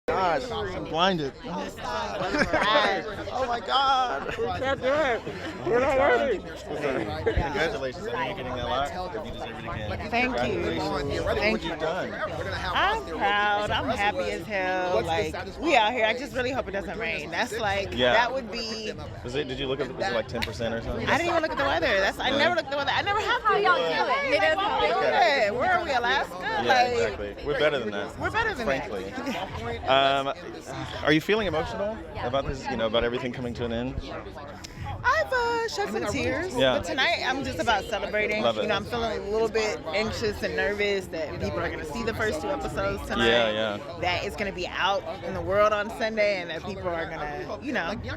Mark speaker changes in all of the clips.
Speaker 1: Gosh, I'm blinded. Oh my God.
Speaker 2: That's good. We're not ready.
Speaker 1: Congratulations. I think you're getting a lot. You deserve it again.
Speaker 3: Thank you.
Speaker 1: Thank you. What you done?
Speaker 3: I'm proud. I'm happy as hell. Like, we out here. I just really hope it doesn't rain. That's like, that would be.
Speaker 1: Did you look at was it like 10% or something?
Speaker 3: I didn't even look at the weather. I never looked at the weather. I never have to.
Speaker 4: How y'all doing?
Speaker 3: It is good. Where are we, Alaska?
Speaker 1: Yeah, exactly. We're better than that.
Speaker 3: We're better than
Speaker 1: frankly.
Speaker 3: that.
Speaker 1: Are you feeling emotional about this? About everything coming to an end?
Speaker 3: I've shed some tears, but tonight I'm just about celebrating.
Speaker 1: Love it.
Speaker 3: I'm feeling a little bit anxious and nervous that people are going to see the first 2 episodes tonight.
Speaker 1: Yeah.
Speaker 3: That it's going to be out in the world on Sunday, and that people are going to,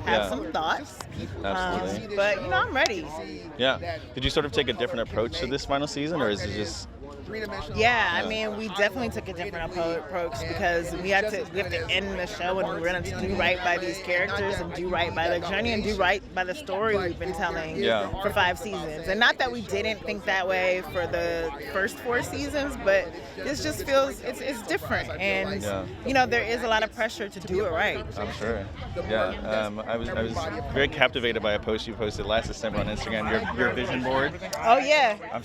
Speaker 3: have some thoughts.
Speaker 1: Absolutely.
Speaker 3: But I'm ready.
Speaker 1: Yeah. Did you sort of take a different approach to this final season, or is it just?
Speaker 3: Yeah, I mean, we definitely took a different approach because we have to end the show and we're going to do right by these characters and do right by their journey and do right by the story we've been telling for 5 seasons. And not that we didn't think that way for the first 4 seasons, but this just feels it's different. And there is a lot of pressure to do it right.
Speaker 1: I'm sure. Yeah. I was very captivated by a post you posted last December on Instagram. Your vision board.
Speaker 3: Oh yeah.
Speaker 1: I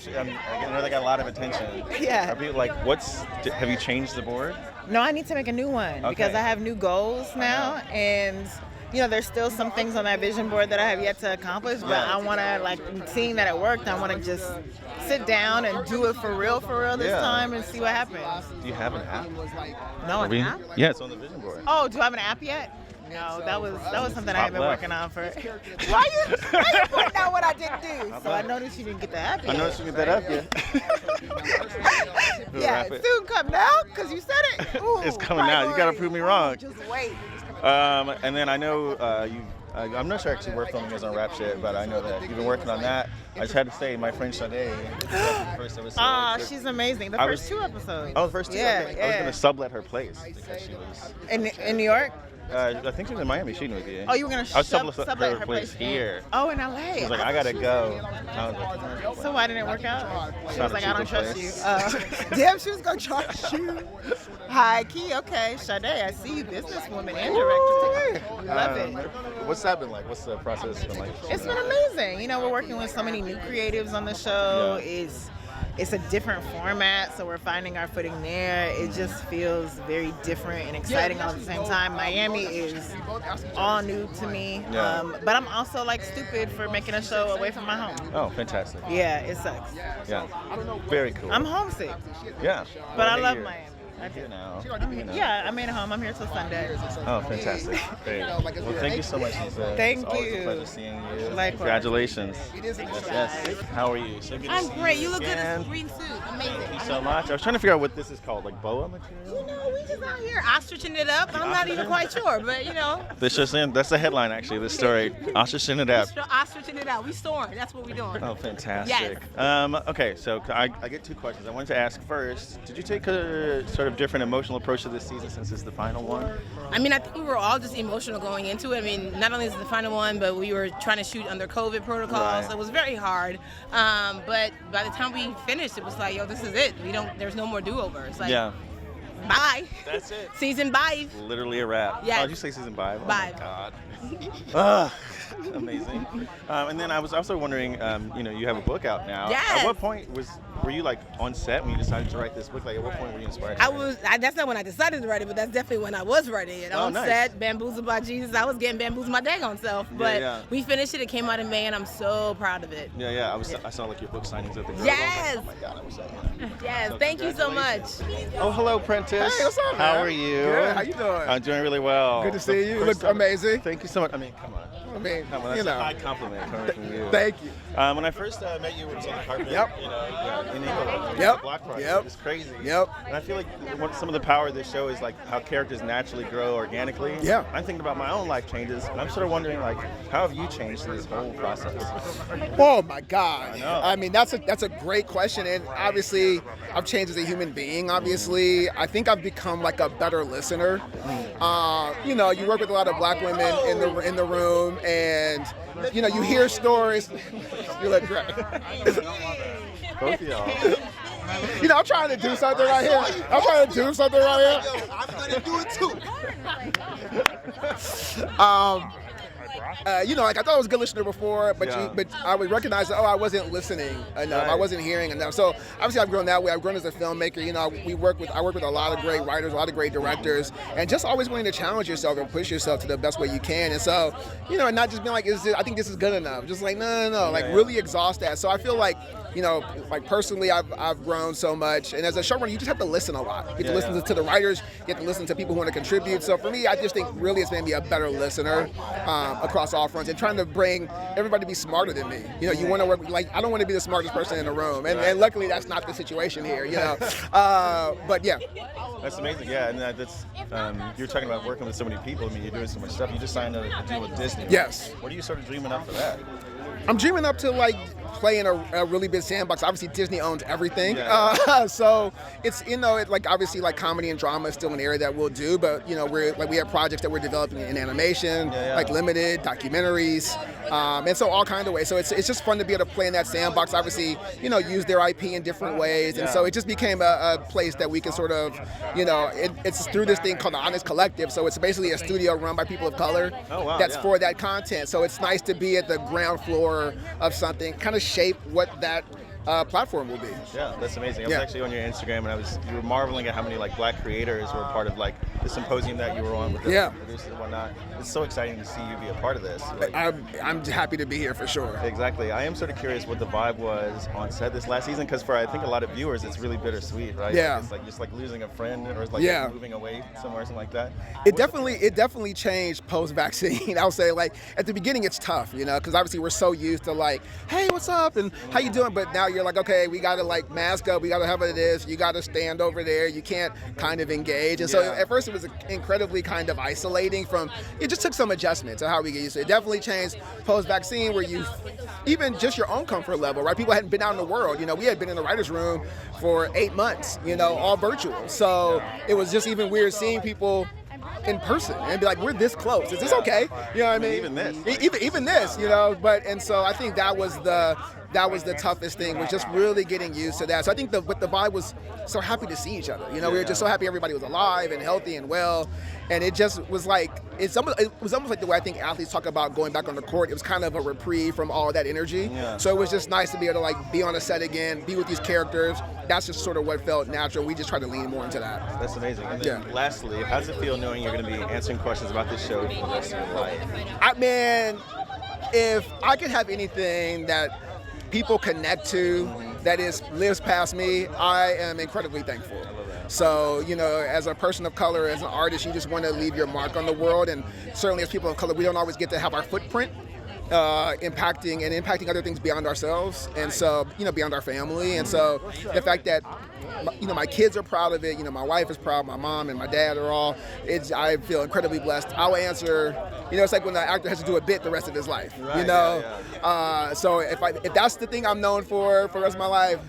Speaker 1: know they got a lot of attention.
Speaker 3: Yeah.
Speaker 1: Are people like, have you changed the board?
Speaker 3: No, I need to make a new one because I have new goals now, and there's still some things on that vision board that I have yet to accomplish, but I want to, seeing that it worked, I want to just sit down and do it for real this time and see what happens.
Speaker 1: Do you have an app?
Speaker 3: No, an app?
Speaker 1: Yeah, it's on the vision board.
Speaker 3: Oh, do I have an app yet? No, that was something I had been working on for. Why you pointing out what I didn't do? So I noticed you didn't get the app yet.
Speaker 1: I noticed you didn't get that app yet.
Speaker 3: Soon coming out because you said it. Ooh,
Speaker 1: it's coming out. You gotta prove me wrong.
Speaker 3: Just wait.
Speaker 1: And then I know I'm not sure actually where filming is on Rap Shit, but I know that you've been working on that. I just had to say, my friend Sade, first episode.
Speaker 3: She's amazing. The first 2 episodes.
Speaker 1: Oh, the first 2.
Speaker 3: Yeah,
Speaker 1: I was gonna sublet her place because she was
Speaker 3: in New York.
Speaker 1: I think she was in Miami shooting with you.
Speaker 3: Oh, you were going to sublet her place
Speaker 1: here.
Speaker 3: Oh, in L.A.
Speaker 1: She was like, I got to go. I was
Speaker 3: like, so why didn't it work out? She was like, I don't trust you. Damn, she was going to trust you. High key, okay. Sade, I see you, businesswoman and director. Love it.
Speaker 1: What's that been like? What's the process been like?
Speaker 3: It's been amazing. We're working with so many new creatives on the show. Yeah. It's a different format, so we're finding our footing there. It just feels very different and exciting all at the same time. Miami is all new to me, but I'm also stupid for making a show away from my home.
Speaker 1: Oh, fantastic.
Speaker 3: Yeah, it sucks.
Speaker 1: Yeah, very cool.
Speaker 3: I'm homesick.
Speaker 1: Yeah.
Speaker 3: But I love Miami.
Speaker 1: I do now.
Speaker 3: Yeah, I made it home. I'm here till Sunday.
Speaker 1: Oh, fantastic. Great. Well, thank you so much, Issa.
Speaker 3: Thank you.
Speaker 1: It's always a pleasure seeing you.
Speaker 3: Likewise.
Speaker 1: Congratulations. Yes. How are you? So good
Speaker 4: I'm
Speaker 1: to see
Speaker 4: great.
Speaker 1: you
Speaker 4: You look good in
Speaker 1: again.
Speaker 4: this green suit. Amazing.
Speaker 1: Thank you so much. I was trying to figure out what this is called, like boa material?
Speaker 4: We just out here ostriching it up. I'm not even quite sure, but
Speaker 1: That's the headline, actually, this story. Ostriching it up.
Speaker 4: Ostriching it out. We soaring. That's what we're doing.
Speaker 1: Oh, fantastic. Yes. Okay, so I get 2 questions. I wanted to ask first, did you take a sort of different emotional approach to this season since it's the final one?
Speaker 4: I mean, I think we were all just emotional going into it. I mean, not only is it the final one, but we were trying to shoot under COVID protocols, so it was very hard. But by the time we finished, it was like, yo, this is it. There's no more do-overs. Like, bye.
Speaker 1: That's it.
Speaker 4: Season 5.
Speaker 1: Literally a wrap.
Speaker 4: Yeah.
Speaker 1: Oh, did you say season 5? Oh
Speaker 4: 5.
Speaker 1: my God. Amazing. And then I was also wondering, you have a book out now.
Speaker 4: Yes.
Speaker 1: At what point were you on set when you decided to write this book? Like, at what point were you inspired?
Speaker 4: That's not when I decided to write it, but that's definitely when I was writing it. On set, bamboozled by Jesus. I was getting bamboozled my daggone self. But we finished it. It came out in May, and I'm so proud of it.
Speaker 1: Yeah. I saw your book signings at the Grove.
Speaker 4: Yes.
Speaker 1: Oh my God, I was so
Speaker 4: Yes.
Speaker 1: So
Speaker 4: thank you so much.
Speaker 1: Oh, hello, Prentice.
Speaker 5: Hey, what's up, man?
Speaker 1: How are you?
Speaker 5: Good. How you doing?
Speaker 1: I'm doing really well.
Speaker 5: Good to see you. You look amazing.
Speaker 1: Thank you so much. I mean, come on. That's a high compliment coming from you.
Speaker 5: Thank you.
Speaker 1: When I first met you, it was on the carpet.
Speaker 5: Yep.
Speaker 1: In England.
Speaker 5: Yep.
Speaker 1: Block Party.
Speaker 5: Yep.
Speaker 1: It's crazy.
Speaker 5: Yep.
Speaker 1: And I feel like some of the power of this show is like how characters naturally grow organically.
Speaker 5: Yeah.
Speaker 1: I'm thinking about my own life changes, and I'm sort of wondering how have you changed through this whole process?
Speaker 5: Oh my God. I mean, that's a great question, and obviously I've changed as a human being. Obviously, I think I've become a better listener. You work with a lot of black women in the room, and you hear stories. You look great.
Speaker 1: Both of y'all.
Speaker 5: You know, I'm trying to do something right here. I'm trying to do something right here.
Speaker 6: I'm gonna do it too.
Speaker 5: You know, like I thought I was a good listener before, but
Speaker 1: Yeah.
Speaker 5: but I would recognize that, I wasn't listening enough. I
Speaker 1: Right.
Speaker 5: wasn't hearing enough. So obviously I've grown that way. I've grown as a filmmaker. You know, I work with a lot of great writers, a lot of great directors, and just always wanting to challenge yourself and push yourself to the best way you can. And so, you know, and not just being like, I think this is good enough. Just like, no. Like really exhaust that. So I feel like, you know, like personally, I've grown so much, and as a showrunner, you just have to listen a lot. You have to listen to the writers, you have to listen to people who want to contribute. So for me, I just think really it's made me a better listener across all fronts, and trying to bring everybody to be smarter than me. You know, you want to work, like, I don't want to be the smartest person in the room, and luckily that's not the situation here. You know, but yeah.
Speaker 1: That's amazing, yeah, and that's you're talking about working with so many people. I mean, you're doing so much stuff. You just signed a deal with Disney.
Speaker 5: Yes.
Speaker 1: What are you sort of dreaming up for that?
Speaker 5: I'm dreaming up to like play in a really big sandbox. Obviously, Disney owns everything, so it's, you know, like obviously like comedy and drama is still an area that we'll do, but you know, we have projects that we're developing in animation, like limited documentaries, and so all kind of ways. So it's just fun to be able to play in that sandbox. Obviously, you know, use their IP in different ways, and so it just became a place that we can sort of, you know, it's through this thing called the Honest Collective. So it's basically a studio run by people of color that's for that content. So it's nice to be at the ground floor of something, kind of shape what that platform will be.
Speaker 1: Yeah, that's amazing. I was actually on your Instagram, and you were marveling at how many like black creators were part of like the symposium that you were on with the producers and whatnot. It's so exciting to see you be a part of this. Like,
Speaker 5: I'm happy to be here for sure.
Speaker 1: Exactly. I am sort of curious what the vibe was on set this last season, because for I think a lot of viewers, it's really bittersweet, right?
Speaker 5: Yeah.
Speaker 1: Like, it's like just like losing a friend, or it's like moving away somewhere, something like that.
Speaker 5: It definitely changed post-vaccine. I would say, like, at the beginning it's tough, you know, because obviously we're so used to like, hey, what's up and how you doing? But now you're like, okay, we gotta like mask up, we gotta have it is, you gotta stand over there, you can't kind of engage. And so at first it was incredibly kind of isolating it just took some adjustment to how we get used to it. It definitely changed post-vaccine, where you, even just your own comfort level, right? People hadn't been out in the world. You know, we had been in the writer's room for 8 months, you know, all virtual. So it was just even weird seeing people in person and be like, we're this close. Is this okay? You know what I mean?
Speaker 1: Even this.
Speaker 5: Even this, you know. And so I think that was the toughest thing, was just really getting used to that. So I think the vibe was so happy to see each other. You know, we were just so happy everybody was alive and healthy and well. And it just was like, it was almost like the way I think athletes talk about going back on the court. It was kind of a reprieve from all that energy. Yeah. So it was just nice to be able to like be on a set again, be with these characters. That's just sort of what felt natural. We just tried to lean more into that.
Speaker 1: That's amazing. And then lastly, how does it feel knowing you're going to be answering questions about this show for the rest of your life?
Speaker 5: If I could have anything that people connect to that lives past me, I am incredibly thankful. So, you know, as a person of color, as an artist, you just want to leave your mark on the world. And certainly as people of color, we don't always get to have our footprint impacting other things beyond ourselves. And so, you know, beyond our family. And so the fact that, you know, my kids are proud of it, you know, my wife is proud, my mom and my dad are all, I feel incredibly blessed. I will answer, you know, it's like when the actor has to do a bit the rest of his life, you know? So if that's the thing I'm known for the rest of my life,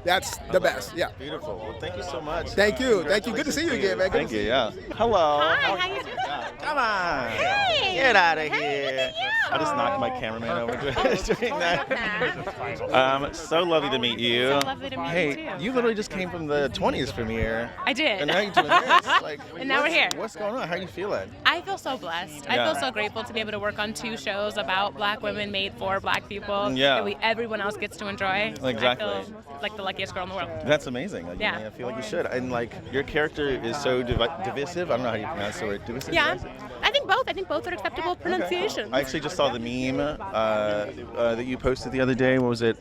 Speaker 5: that's the best. Yeah.
Speaker 1: Beautiful. Well, thank you so much.
Speaker 5: Thank you. Good to see you again, man.
Speaker 1: Thank you. Yeah. Hello.
Speaker 2: Hi, how you doing?
Speaker 1: Come on.
Speaker 2: Hey.
Speaker 1: Get out of here.
Speaker 2: Hey,
Speaker 1: I just knocked my cameraman over doing that. So lovely to meet you.
Speaker 2: So lovely to meet you too.
Speaker 1: You literally just came from the 20s premiere.
Speaker 2: I did.
Speaker 1: And now you're doing this. Like,
Speaker 2: and now we're here.
Speaker 1: What's going on? How are you feeling?
Speaker 2: I feel so blessed. I feel so grateful to be able to work on 2 shows about black women made for black people that everyone else gets to enjoy.
Speaker 1: Exactly.
Speaker 2: I feel like the luckiest girl in the world.
Speaker 1: That's amazing. Like,
Speaker 2: yeah.
Speaker 1: I feel like you should. And like your character is so divisive. I don't know how you pronounce the word. Divisive?
Speaker 2: Yeah. I think both. I think both are acceptable pronunciations.
Speaker 1: I actually just saw the meme that you posted the other day. What was it?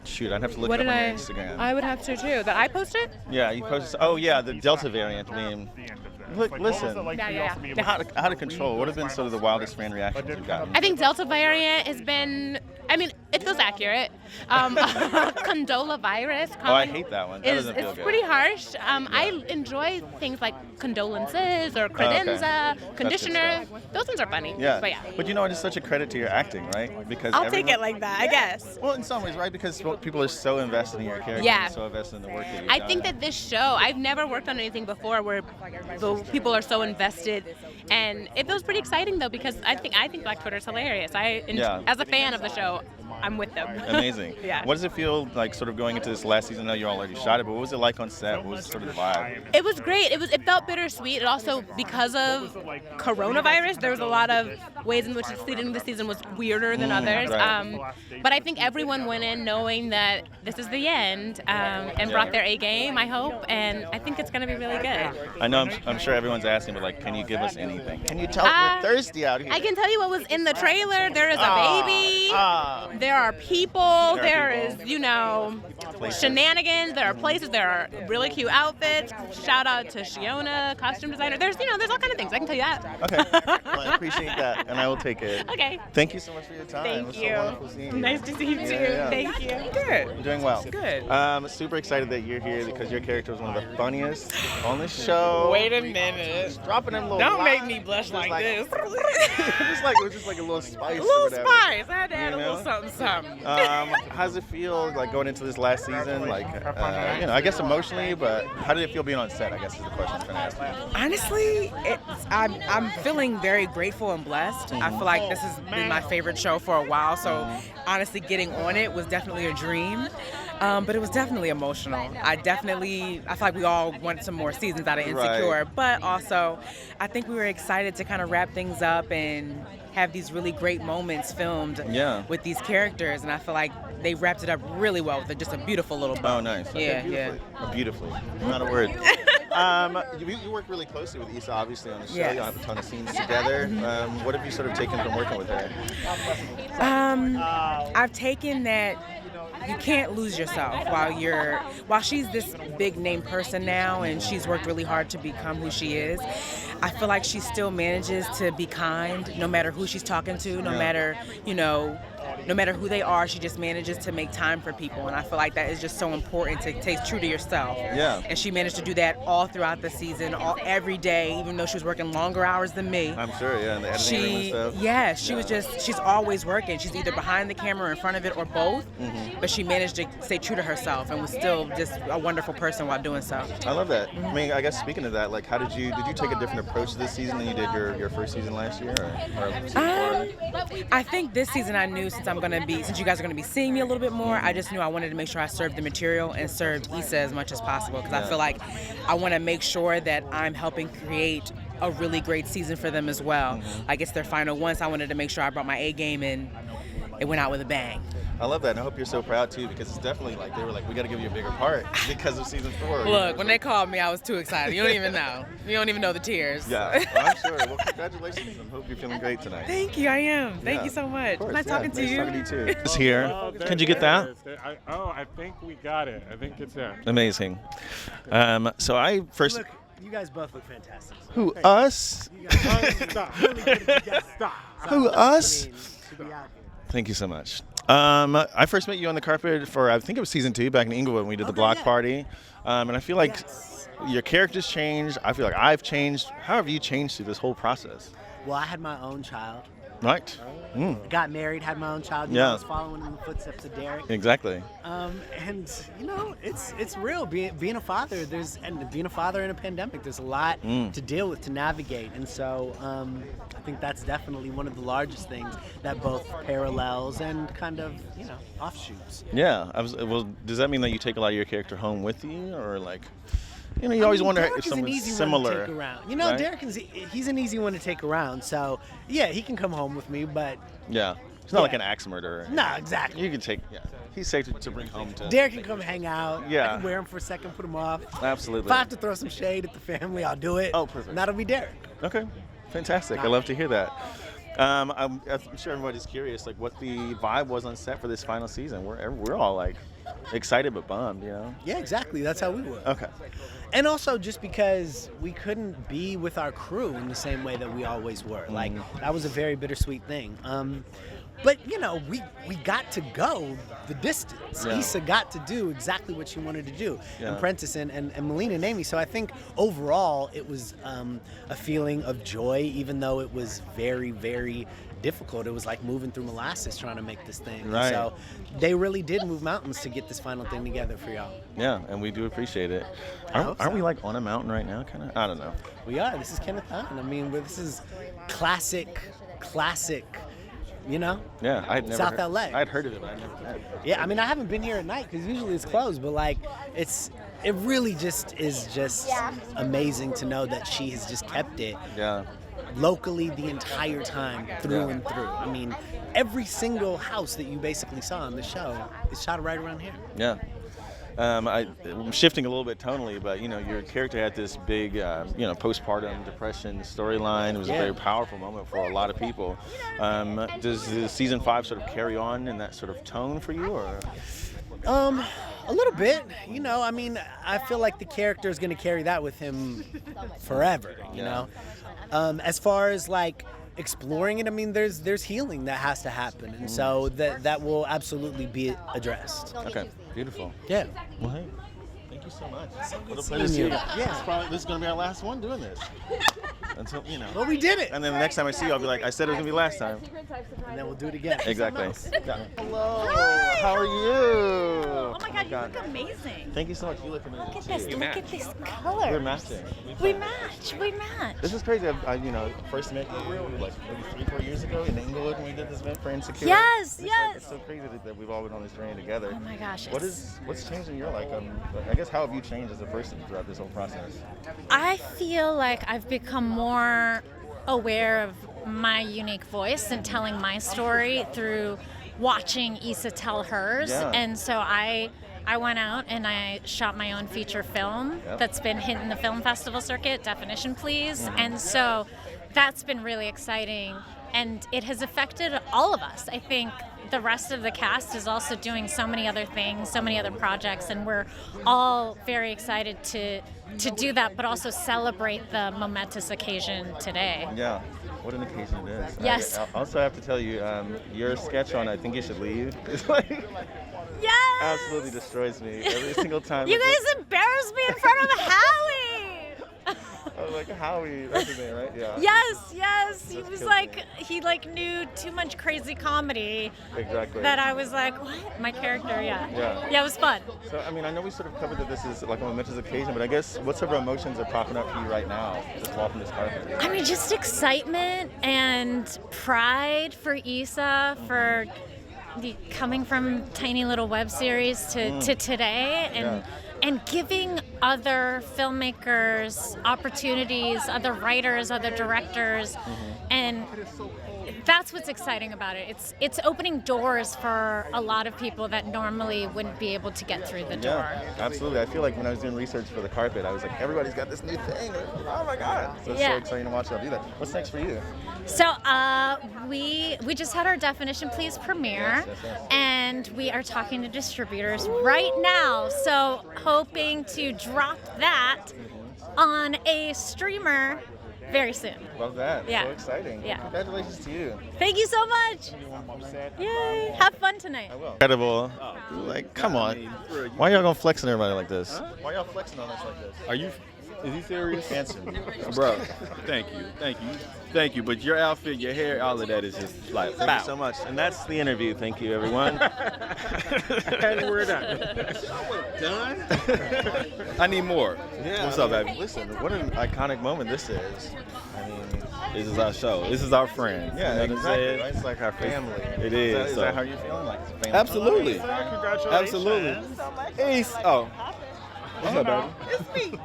Speaker 1: Shoot, I'd have to look it up on your Instagram.
Speaker 2: I would have to too. That I posted?
Speaker 1: Yeah, you posted. Oh yeah, the Delta variant meme. Look, listen. Out of control. What have been sort of the wildest fan reactions you've gotten?
Speaker 2: I think Delta variant has been. I mean, it feels accurate. Condola virus.
Speaker 1: Oh, I hate that one. That doesn't feel
Speaker 2: it's
Speaker 1: good.
Speaker 2: pretty harsh. I enjoy things like condolences or credenza, conditioner. Those ones are funny.
Speaker 1: Yeah.
Speaker 2: But
Speaker 1: you know, it is such a credit to your acting, right? Because
Speaker 3: I'll take it like that, I guess.
Speaker 1: Well, in some ways, right? Because people are so invested in your character.
Speaker 2: Yeah.
Speaker 1: And so invested in the work that you've
Speaker 2: I
Speaker 1: done.
Speaker 2: think that this show, I've never worked on anything before where the people are so invested, and it feels pretty exciting though, because I think Black Twitter is hilarious. As a fan of the show, I'm with them.
Speaker 1: Amazing.
Speaker 2: Yeah.
Speaker 1: What does it feel like sort of going into this last season? I know you already shot it, but what was it like on set? What was sort of the vibe?
Speaker 2: It was great. It felt bittersweet. It also, because of coronavirus, there was a lot of ways in which the leading of the season was weirder than others.
Speaker 1: Right.
Speaker 2: But I think everyone went in knowing that this is the end and brought their A game, I hope, and I think it's going to be really good.
Speaker 1: I know I'm sure everyone's asking, but like, can you give us anything? Can you tell we're thirsty out here?
Speaker 2: I can tell you what was in the trailer. There is a baby. There are people. There is, shenanigans. There are places. There are really cute outfits. Shout out to Shiona, costume designer. There's all kind of things. I can tell you that.
Speaker 1: Okay. Well, I appreciate that, and I will take it.
Speaker 2: Okay.
Speaker 1: Thank you so much for your time.
Speaker 2: Thank
Speaker 1: it was
Speaker 2: you.
Speaker 1: So wonderful seeing you.
Speaker 2: Nice to see you too.
Speaker 1: Yeah.
Speaker 2: Thank you.
Speaker 6: Good.
Speaker 1: You're doing well.
Speaker 6: Good.
Speaker 1: Super excited that you're here because your character was one of the funniest on the show.
Speaker 6: Wait a minute.
Speaker 1: Just dropping them little
Speaker 6: Don't make
Speaker 1: lines.
Speaker 6: me blush
Speaker 1: Just
Speaker 6: like this.
Speaker 1: it was just like a little spice.
Speaker 6: A
Speaker 1: or
Speaker 6: little
Speaker 1: whatever.
Speaker 6: spice. I had to add
Speaker 1: You
Speaker 6: a little
Speaker 1: know?
Speaker 6: something.
Speaker 1: How does it feel like going into this last season? Like, I guess emotionally, but how did it feel being on set? I guess is the question I'm trying to ask you.
Speaker 6: Honestly, I'm feeling very grateful and blessed. I feel like this has been my favorite show for a while, so honestly getting on it was definitely a dream. But it was definitely emotional. I feel like we all wanted some more seasons out of Insecure,
Speaker 1: Right.
Speaker 6: but also I think we were excited to kind of wrap things up and have these really great moments filmed with these characters, and I feel like they wrapped it up really well with just a beautiful little bow.
Speaker 1: Oh, nice. Okay,
Speaker 6: Yeah.
Speaker 1: Beautifully. Not a word. You work really closely with Issa, obviously, on the show.
Speaker 6: Yes.
Speaker 1: You have a ton of scenes together. What have you sort of taken from working with her?
Speaker 6: I've taken that you can't lose yourself while she's this big name person now and she's worked really hard to become who she is. I feel like she still manages to be kind no matter who she's talking to, no matter who they are. She just manages to make time for people, and I feel like that is just so important to stay true to yourself.
Speaker 1: Yeah.
Speaker 6: And she managed to do that all throughout the season, every day, even though she was working longer hours than me.
Speaker 1: I'm sure, and the editing and stuff.
Speaker 6: She's always working. She's either behind the camera or in front of it or both, but she managed to stay true to herself and was still just a wonderful person while doing so.
Speaker 1: I love that. I mean, I guess speaking of that, like, how did you take a different approach this season than you did your first season last year? Or season 4?
Speaker 6: I think this season I knew since you guys are going to be seeing me a little bit more, I just knew I wanted to make sure I served the material and served Issa as much as possible, because I feel like I want to make sure that I'm helping create a really great season for them as well. Like, it's their final one, so I wanted to make sure I brought my A game and it went out with a bang.
Speaker 1: I love that, and I hope you're so proud too, because it's definitely like they were like, we got to give you a bigger part because of season 4.
Speaker 6: Look, when they called me, I was too excited. You don't even know. You don't even know the tears.
Speaker 1: Yeah, well, I'm sure. Well, congratulations, and hope you're feeling great tonight.
Speaker 6: Thank you, I am. Thank you so much. Nice talking to you.
Speaker 1: Nice talking to you too. It's here. Can you get that?
Speaker 7: I think we got it. I think it's there.
Speaker 1: Amazing. So I first.
Speaker 8: Look, you guys both look fantastic.
Speaker 1: Who, us?
Speaker 7: Stop.
Speaker 1: Who, us?
Speaker 8: I mean, to be out here.
Speaker 1: Thank you so much. I first met you on the carpet for, I think it was season 2 back in Inglewood when we did the block party. And I feel like your character's changed. I feel like I've changed. How have you changed through this whole process?
Speaker 8: Well, I had my own child.
Speaker 1: Right.
Speaker 8: Got married, had my own child. You know, I was following in the footsteps of Derek.
Speaker 1: Exactly.
Speaker 8: And it's real. Being a father, being a father in a pandemic, there's a lot to deal with, to navigate, and so I think that's definitely one of the largest things that both parallels and kind of offshoots.
Speaker 1: Yeah. Well, does that mean that you take a lot of your character home with you, or like? You always wonder
Speaker 8: Derek
Speaker 1: if
Speaker 8: is an
Speaker 1: someone's
Speaker 8: easy
Speaker 1: similar.
Speaker 8: one to take around. Right? Derek he's an easy one to take around. So yeah, he can come home with me, but
Speaker 1: yeah, he's not like an axe murderer.
Speaker 8: No, exactly.
Speaker 1: You can take. Yeah, he's safe to bring home to.
Speaker 8: Derek can come hang out.
Speaker 1: Yeah.
Speaker 8: I can wear him for a second, put him off.
Speaker 1: Absolutely.
Speaker 8: If I have to throw some shade at the family, I'll do it.
Speaker 1: Oh, perfect.
Speaker 8: And that'll be Derek.
Speaker 1: Okay, fantastic. I love to hear that. I'm sure everybody's curious, like, what the vibe was on set for this final season. We're all like excited but bummed,
Speaker 8: Yeah, exactly. That's how we were.
Speaker 1: Okay.
Speaker 8: And also just because we couldn't be with our crew in the same way that we always were. Like, that was a very bittersweet thing. But, we got to go the distance.
Speaker 1: Yeah.
Speaker 8: Issa got to do exactly what she wanted to do.
Speaker 1: Yeah.
Speaker 8: And Prentice and Melina and Amy. So I think overall it was a feeling of joy, even though it was very, very difficult. It was like moving through molasses trying to make this thing.
Speaker 1: Right.
Speaker 8: So they really did move mountains to get this final thing together for y'all.
Speaker 1: Yeah, and we do appreciate it. Aren't we like on a mountain right now, kind of? I don't know.
Speaker 8: We are. This is Kenneth Hahn. I mean, this is classic you know?
Speaker 1: Yeah, I'd never
Speaker 8: South
Speaker 1: heard,
Speaker 8: LA.
Speaker 1: I'd heard of it, but I'd never been.
Speaker 8: Yeah, I mean, I haven't been here at night because usually it's closed, but like, it really just is just amazing to know that she has just kept it locally the entire time through and through. I mean, every single house that you basically saw on the show is shot right around here.
Speaker 1: Yeah. I'm shifting a little bit tonally, but your character had this big, postpartum depression storyline. It was a very powerful moment for a lot of people. Does the season 5 sort of carry on in that sort of tone for you, or?
Speaker 8: A little bit. I mean, I feel like the character is going to carry that with him forever. You know, as far as like exploring it, I mean, there's healing that has to happen, and so that will absolutely be addressed.
Speaker 1: Okay, beautiful.
Speaker 8: Yeah.
Speaker 1: Well, hey, thank you so much. What a pleasure to see you. Yeah, this is going to be our last one doing this. Until
Speaker 8: Well, we did it.
Speaker 1: And then the next time I see you, I'll be like, I said it was going to be last time.
Speaker 8: And then we'll do it again.
Speaker 1: Exactly. Hello.
Speaker 9: Hi.
Speaker 1: How are you?
Speaker 9: Oh my God, you look amazing.
Speaker 1: Thank you so much. You look amazing.
Speaker 9: Look at this. Look at this color.
Speaker 1: We're matching.
Speaker 9: We match. We match.
Speaker 1: This is crazy. I first met you like maybe 3-4 years ago in Inglewood when we did this event for Insecurities.
Speaker 9: Yes,
Speaker 1: It's so crazy that we've all been on this journey together.
Speaker 9: Oh my gosh.
Speaker 1: What's changed in your life? I guess how have you changed as a person throughout this whole process?
Speaker 9: I feel like I've become more aware of my unique voice and telling my story through watching Issa tell hers. And so I went out and I shot my own feature film that's been hitting the film festival circuit, Definition Please. And so that's been really exciting. And it has affected all of us. I think the rest of the cast is also doing so many other things, so many other projects, and we're all very excited to do that, but also celebrate the momentous occasion today.
Speaker 1: Yeah, what an occasion it is.
Speaker 9: Yes.
Speaker 1: I also have to tell you, your sketch on I Think You Should Leave is like absolutely destroys me every single time.
Speaker 9: You guys embarrass me in front of Howie!
Speaker 1: I was like, Howie, that's his name, right? Yeah.
Speaker 9: Yes. He was like, he knew too much crazy comedy.
Speaker 1: Exactly.
Speaker 9: That I was like, what? My character,
Speaker 1: Yeah,
Speaker 9: it was fun.
Speaker 1: So, I mean, I know we sort of covered that this is like a momentous occasion, but I guess what sort of emotions are popping up for you right now, just walking this carpet?
Speaker 9: I mean, just excitement and pride for Issa, for coming from tiny little web series to today, and giving other filmmakers opportunities, other writers, other directors, and that's what's exciting about it. It's opening doors for a lot of people that normally wouldn't be able to get through the door.
Speaker 1: Yeah, absolutely. I feel like when I was doing research for the carpet, I was like, everybody's got this new thing. Oh my God. So it's so exciting to watch y'all do that. What's next for you?
Speaker 9: So we just had our Definition Please premiere, and we are talking to distributors right now. So hoping to drop that on a streamer very soon.
Speaker 1: Love that.
Speaker 9: Yeah.
Speaker 1: So exciting.
Speaker 9: Yeah.
Speaker 1: Congratulations to you.
Speaker 9: Thank you so much. Yay. Have fun tonight.
Speaker 1: I will. Incredible. Like, come on. Why y'all gonna flex on everybody like this? Why y'all flexing on us like this?
Speaker 10: Is he serious?
Speaker 1: Handsome.
Speaker 10: Bro, thank you. But your outfit, your hair, all of that is just like,
Speaker 1: Thank you so much. And that's the interview. Thank you, everyone.
Speaker 10: And we're done. Done? I need more.
Speaker 1: Yeah.
Speaker 10: What's up, baby?
Speaker 1: Listen, what an iconic moment this is. I mean,
Speaker 10: this is our show. This is our friend.
Speaker 1: Yeah,
Speaker 10: you know what I'm saying?
Speaker 1: exactly. It's like our family.
Speaker 10: It is.
Speaker 1: Is that how you're feeling? Like it's a family?
Speaker 10: Absolutely.
Speaker 7: Congratulations.
Speaker 10: Absolutely. Ace. Oh. What's up, baby?
Speaker 7: It's me.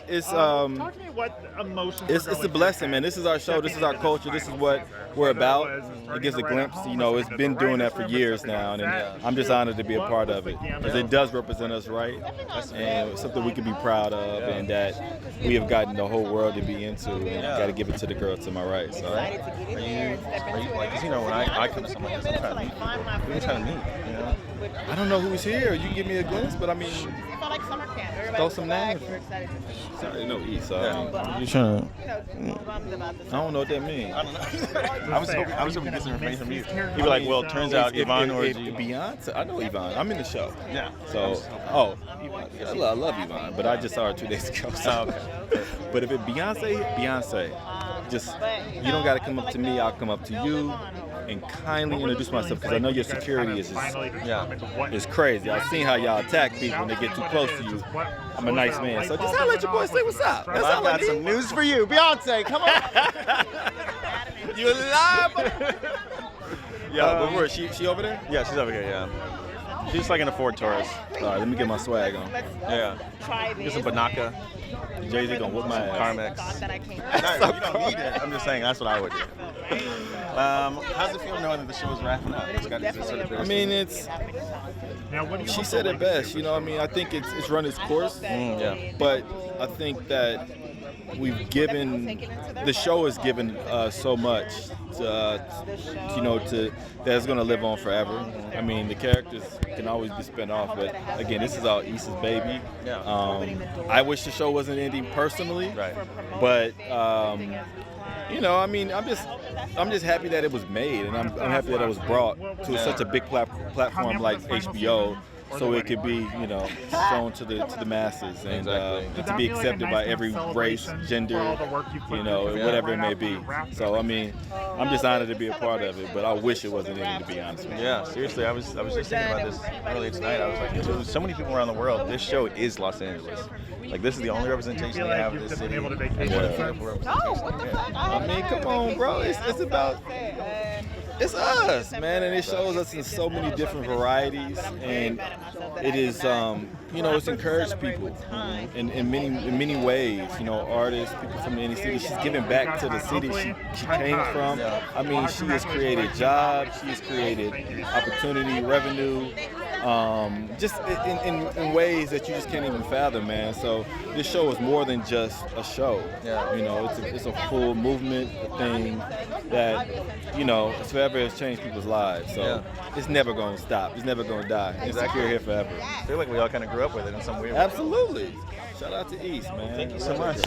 Speaker 10: It's
Speaker 7: Talk to me what emotions
Speaker 10: it's a blessing, man. This is our show. This is our culture. This is what we're about. It gives a glimpse. It's been doing that for years now, and I'm just honored to be a part of it because it does represent us, right? And it's something we can be proud of, and that we have gotten the whole world to be into. And got to give it to the girls to my right. So,
Speaker 1: are you like? Because when I come to something like this, I'm trying to meet people. Who are you trying to meet?
Speaker 10: I don't know who's here. You can give me a glimpse, but I mean, throw some names. Sorry, no E. So
Speaker 1: you trying to?
Speaker 10: I don't know what that means.
Speaker 1: I don't know. I was hoping to get some information from you. You'd be like, well, it turns out Yvonne Orji.
Speaker 10: Beyonce. I know Yvonne. I'm in the show.
Speaker 1: Yeah.
Speaker 10: So, I love Yvonne, but I just saw her 2 days ago. So. But if it's Beyonce. Just, you don't got to come up to me. I'll come up to you and kindly introduce myself because I know your security is crazy. I've seen how y'all attack people when they get too close to you. I'm a nice man, so just let your boy say what's up. That's all I
Speaker 1: got some news for you, Beyonce. Come on.
Speaker 10: You lie. Yeah, but where is she? She over there?
Speaker 1: Yeah, she's over here. Yeah. She's like in a Ford Taurus.
Speaker 10: All right, let me get my swag on.
Speaker 1: Yeah.
Speaker 3: Try this.
Speaker 1: Get some Banaka.
Speaker 10: Jay-Z gonna whip my ass.
Speaker 1: Carmex. No, you don't need it. I'm just saying that's what I would do. How's it feel knowing that the show is wrapping up? It's got this sort of
Speaker 10: I mean, it's. She said it best. You know, I mean, I think it's run its course.
Speaker 1: Yeah.
Speaker 10: But I think that we've given the show has given so much that's going to live on forever. I mean, the characters can always be spun off, but again, this is all Issa's baby.
Speaker 1: Yeah.
Speaker 10: I wish the show wasn't ending personally,
Speaker 1: Right.
Speaker 10: but you know, I mean, I'm just happy that it was made, and I'm happy that it was brought to such a big platform like HBO. So it could be, you know, shown to the masses and to be accepted by every race, gender, you know, whatever it may be. So I mean, I'm just honored to be a part of it, but I wish it wasn't in it, to be honest with you.
Speaker 1: Yeah, seriously, I was just thinking about this earlier tonight. I was like, there's so many people around the world. This show is Los Angeles. Like, this is the only representation we have of this city. And
Speaker 10: I mean, come on, bro. It's about. It's us, man, and it shows us in so many different varieties, and it is, you know, it's encouraged people in many ways. You know, artists, people from the inner city. She's giving back to the city she came from. I mean, she has created jobs, she has created opportunity, revenue, just in ways that you just can't even fathom, man. So this show is more than just a show.
Speaker 1: Yeah.
Speaker 10: You know, it's a full movement, a thing that, you know, it's forever has changed people's lives. So it's never going to stop. It's never going to die. Insecure here forever.
Speaker 1: I feel like we all kind of grew up with it in some weird way.
Speaker 10: Absolutely. Shout out to East, man.
Speaker 1: Thank you so much.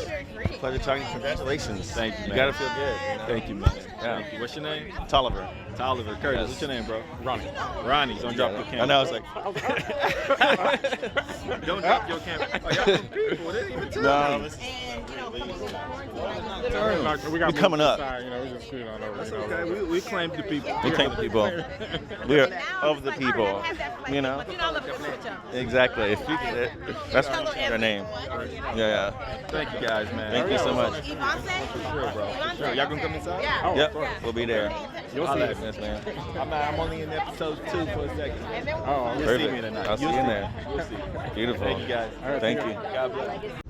Speaker 1: Pleasure talking to you. Congratulations.
Speaker 10: Thank you, man.
Speaker 1: You gotta feel good. You know?
Speaker 10: Thank you, man.
Speaker 1: Yeah.
Speaker 10: Thank you. What's your name?
Speaker 1: Tolliver.
Speaker 10: Tolliver. Curtis, what's your name, bro?
Speaker 7: Ronnie.
Speaker 10: Ronnie. Don't drop your camera.
Speaker 1: I know, I was like...
Speaker 10: Don't drop your camera. Oh, y'all some people. They didn't even tell me.
Speaker 1: We're coming up.
Speaker 10: That's okay. We claim the people.
Speaker 1: We claim the people. We are of the people. You know? Exactly. If you get it, that's your name. Yeah.
Speaker 10: Thank you guys, man.
Speaker 1: Thank you so much.
Speaker 10: For sure, bro. For sure. Y'all gonna come inside?
Speaker 1: Yep, we'll be there.
Speaker 10: You'll see
Speaker 1: Yes, man.
Speaker 10: I'm only in episode 2 for a second.
Speaker 1: Oh,
Speaker 10: You'll see me tonight.
Speaker 1: I'll see you in there.
Speaker 10: You'll see.
Speaker 1: Beautiful.
Speaker 10: Thank you guys.
Speaker 1: Thank you.
Speaker 10: God bless.